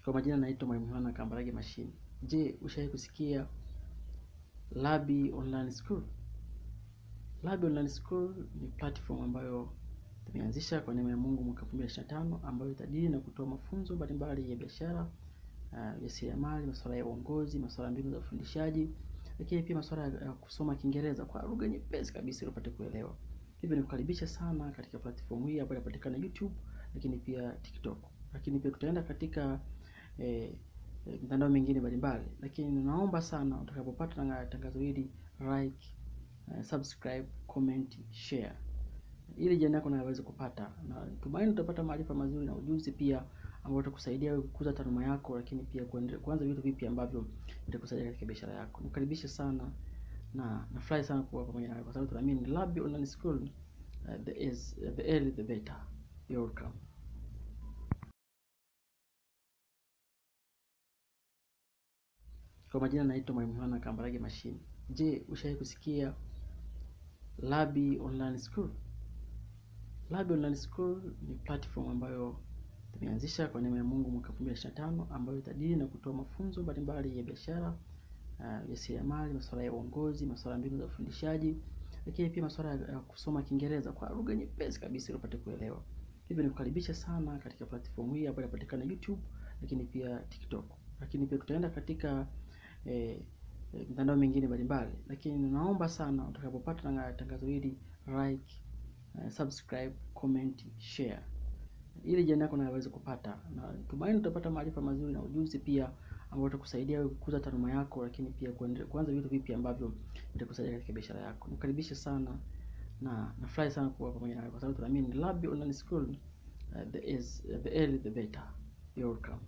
Kwa majina naitwa Mwalimu Yohana Kambarage Mashine. Je, ushawahi kusikia Labi Online School? Labi Online School ni platform ambayo tumeanzisha kwa neema ya Mungu mwaka 2025 ambayo itadili na kutoa mafunzo mbalimbali ya biashara, ujasiriamali, masuala ya uongozi, masuala ya mbinu za ufundishaji, lakini pia masuala ya kusoma Kiingereza kwa lugha nyepesi kabisa ili upate kuelewa. Hivyo nikukaribisha sana katika platform hii ambayo inapatikana YouTube, lakini pia TikTok. Lakini pia tutaenda katika mitandao mingine mbalimbali, lakini naomba sana utakapopata tangazo hili like, subscribe, comment, share ili jirani yako naye aweze kupata, na tumaini utapata maarifa mazuri na ujuzi pia ambao utakusaidia wewe kukuza taaluma yako, lakini pia kuanza vitu vipi ambavyo vitakusaidia katika biashara yako. Nikaribishe sana na nafurahi sana kuwa pamoja nawe kwa sababu tunaamini Labi Online School, the early the better. You're welcome. Kwa majina naitwa Mwalimu Yohana Kambarage Mashine. Je, ushawahi kusikia Labi Online School? Labi Online School ni platform ambayo tumeanzisha kwa neema ya Mungu mwaka 2025 ambayo itadili na kutoa mafunzo mbalimbali ya biashara, ujasiriamali, masuala ya uongozi, masuala ya mbinu za ufundishaji, lakini pia masuala ya kusoma Kiingereza kwa lugha nyepesi kabisa ili upate kuelewa. Hivyo nikukaribisha sana katika platform hii ambayo inapatikana YouTube, lakini pia TikTok. Lakini pia tutaenda katika mitandao mingine mbalimbali, lakini naomba sana utakapopata tangazo hili like, subscribe, comment, share ili jirani yako naye aweze kupata, na tumaini utapata maarifa mazuri na ujuzi pia ambao utakusaidia wewe kukuza taaluma yako, lakini pia kuanza vitu vipi ambavyo vitakusaidia katika biashara yako. Nikaribishe sana na nafurahi sana kuwa pamoja nawe kwa sababu tunaamini Labi Online School, the early the better. You're welcome.